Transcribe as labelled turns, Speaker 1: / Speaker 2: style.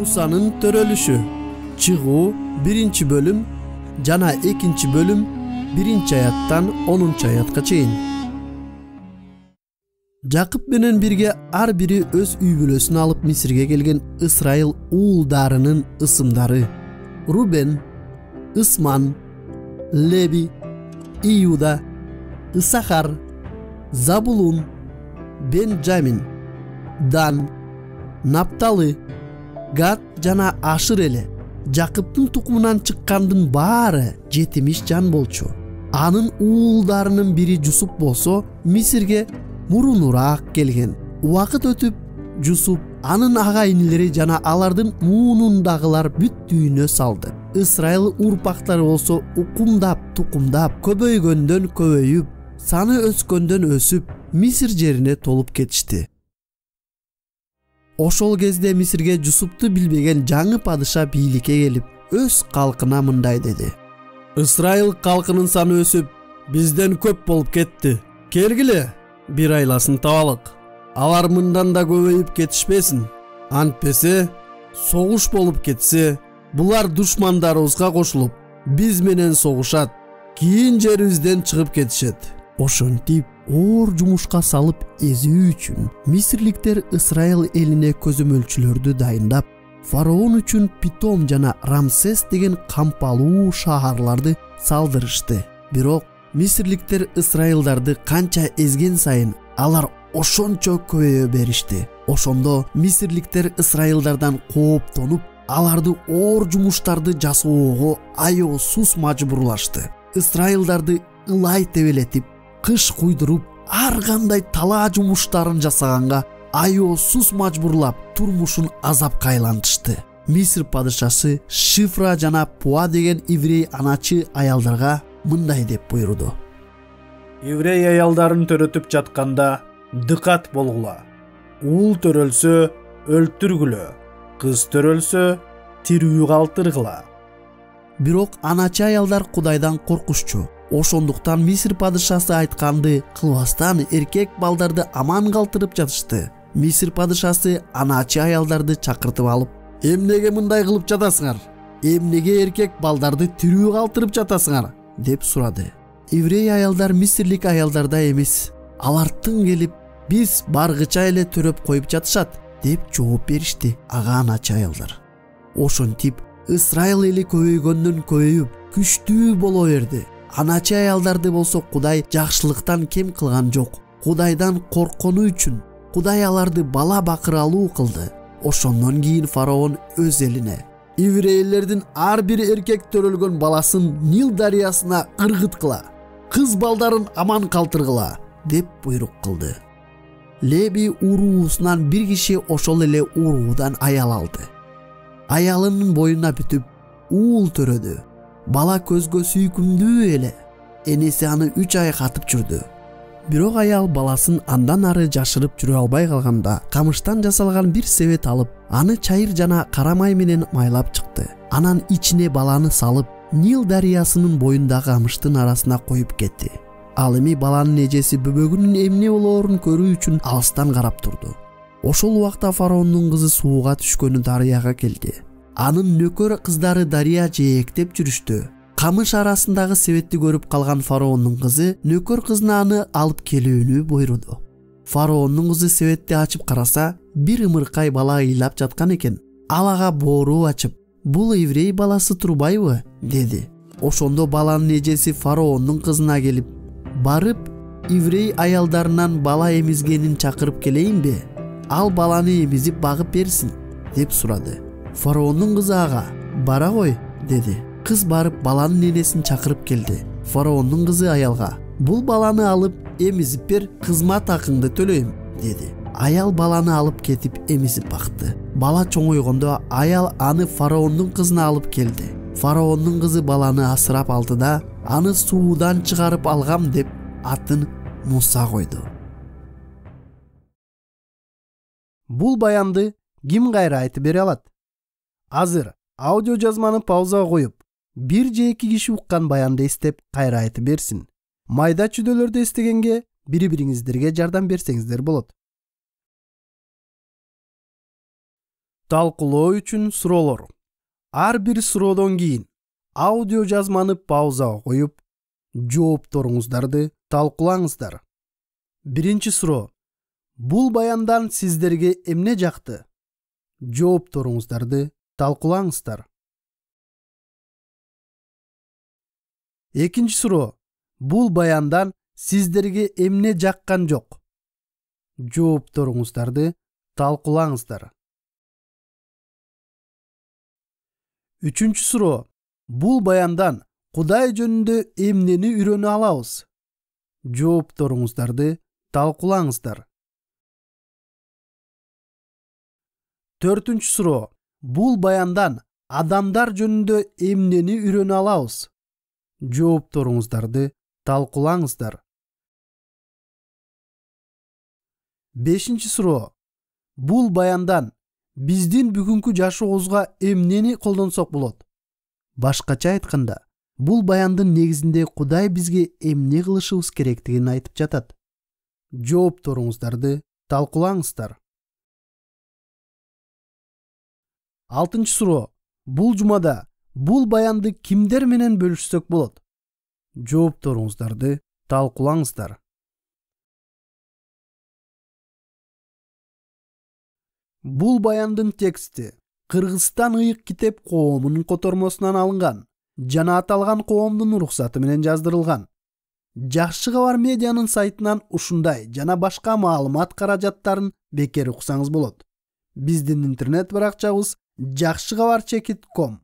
Speaker 1: Musанын төрөлүшү. Чыгуу 1-бөлүм жана 2-бөлүм 1-аяттан 10-аятка чейин. Жакып менен бирге ар бири өз үй бүлөсүн алып Мисирге келген Ысрайыл уулдарынын ысымдары: Рубен, Ысман, Леви, Иуда, Исахар, Забулун, Бенджамин, Дан, Напталы, Гад жана Ашыр эле. Жакыптын тукумунан чыккандын баары 70 жан болчу. Анын уулдарынын бири Жусуп болсо, Мисирге мурунураак келген. Убакыт өтүп, Жусуп анын ага-инилери жана алардын муунундагылар бүт дүйнө салды. Ысрайыл урпактары болсо укумдап, тукумдап, көбөйгөндөн көбөйүп, саны өскөндөн өсүп, Мисир жерине толуп кетишти. Ошол кезде Мисирге Жусупту билбеген жаңы падыша бийликке келип, өз калкына мындай деди: Ысрайыл калкынын саны өсүп, бизден көп болуп кетти. Келгиле, бир айласын табалык. Алар мындан да көбөйүп кетишпесин. Антпесе, согуш болуп кетсе, булар душмандарыбызга кошулуп, биз менен согушат, кийин жерибизден чыгып кетишет. Ошентип оор жумушка салып эзүү үчүн мисирликтер Ысрайыл элине көзөмөлчүлөрдү дайындап, фараон үчүн Питом жана Рамсес деген кампалуу шаарларды салдырышты. Бирок мисирликтер Ысрайылдарды канча эзген сайын алар ошончо көбөйө беришти. Ошондо мисирликтер Ысрайылдардан кооптонуп, аларды оор жумуштарды жасоого аеосуз мажбурлашты. Ысрайылдарды ылай тебелетип, кыш куйдуруп, ар кандай талаа жумуштарын жасаганга аеосуз мажбурлап, турмушун азапка айлантышты. Мисир падышасы Шифра жана Пуа деген еврей аначы аялдарга мындай деп буйруду: Еврей аялдарын төрөтүп жатканда дыкат болгула. Уул төрөлсө өлтүргүлө, кыз төрөлсө тирүү калтыргыла. Бирок аначы аялдар Кудайдан коркушчу. Ошондуктан Мисир падышасы айтканды кылбастан эркек балдарды аман калтырып жатышты. Мисир падышасы аначы аялдарды чакыртып алып: Эмнеге мындай кылып жатасыңар? Эмнеге эркек балдарды тирүү калтырып жатасыңар? Деп сурады. Еврей аялдар мисирлик аялдарда эмес. Алар тың келип, биз баргыча эле төрөп коюп жатышат, деп жооп беришти ага аначы аялдар. Ошентип Ысрайыл эли көбөйгөндөн көбөйүп, күчтүү боло берди. Аначы аялдарды болсо Кудай жакшылыктан кем кылган жок. Кудайдан корккону үчүн Кудай аларды бала бакыралуу кылды. Ошондон кийин фараон өз элине: Еврейлердин ар бир эркек төрөлгөн баласын Нил дарыясына ыргыткыла, кыз балдарын аман калтыргыла, деп буйрук кылды. Леби уруусунан бир киши ошол эле уруудан аял алды. Аялынын боюна бүтүп, уул төрөдү. Бала көзгө сүйкүмдүү эле. Энеси аны 3 ай катып жүрдү. Бирок аял баласын андан ары жашырып жүрө албай калганда, камыштан жасалган бир себет алып, аны чайыр жана кара май менен майлап чыкты. Анан ичине баланы салып, Нил дарыясынын боюндагы камыштын арасына коюп кетти. Ал эми баланын эжеси бөбөгүнүн эмне болоорун көрүү үчүн алыстан карап турду. Ошол убакта фараондун кызы сууга түшкөнү дарыяга келди. Анын нөкөр кыздары дарыя жээктеп жүрүштү. Камыш арасындагы себетти көрүп калган фараондун кызы нөкөр кызына аны алып келүүнү буйруду. Фараондун кызы себетти ачып караса, бир ымыркай бала ыйлап жаткан экен. Ал ага боору ачып: "Бул еврей баласы турбайбы?" деди. Ошондо баланын эжеси фараондун кызына келип: "Барып, еврей аялдарынан бала эмизгенин чакырып келейинби? Ал баланы эмизип багып берсин", деп сурады. Фараондун кызы ага: "Бара кой", деди. Кыз барып баланын энесин чакырып келди. Фараондун кызы аялга: "Бул баланы алып эмизип бер, кызмат акыңды төлөйм", деди. Аял баланы алып кетип эмизип бакты. Бала чоңойгондо аял аны фараондун кызына алып келди. Фараондун кызы баланы асырап алды да, аны суудан чыгарып алгам деп атын Муса койду. Бул баянды ким кайра айтып бере алат? Азыр аудио жазманы паузага коюп, бир же эки киши уккан баянды эстеп кайра айтып берсин. Майда чүдөлөрдү эстегенге бири-бириңиздерге жардам берсеңиздер болот. талкуулоо үчүн суроолор. Ар бир суроодон кийин аудио жазманы паузага коюп, жоопторуңуздарды талкуулаңыздар. Биринчи суроо. Бул баяндан сиздерге эмне жакты? Жоопторуңуздарды талкуулаңыздар. Экинчи суроо. Бул баяндан сиздерге эмне жаккан жок? Жоопторуңуздарды талкуулаңыздар. Үчүнчү суроо. Бул баяндан Кудай жөнүндө эмнени үйрөнө алабыз? Жоопторуңуздарды талкуулаңыздар. Төртүнчү суроо. Бул баяндан адамдар жөнүндө эмнени үйрөнө алабыз? Жоопторуңуздарды талкуулаңыздар. Бешинчи суроо. Бул баяндан биздин бүгүнкү жашообузга эмнени колдонсок болот? Башкача айтканда, бул баяндын негизинде Кудай бизге эмне кылышыбыз керектигин айтып жатат. Жоопторуңуздарды талкуулаңыздар. Алтынчы суроо. Бул жумада бул баянды кимдер менен бөлүшсөк болот? Жоопторуңуздарды талкуулаңыздар. Бул баяндын тексти Кыргызстан ыйык китеп коомунун котормосунан алынган жана аталган коомдун уруксаты менен жаздырылган. Жакшы кабар медианын сайтынан ушундай жана башка маалымат каражаттарын бекер уксаңыз болот. Биздин интернет баракчабыз jakshykhabar.com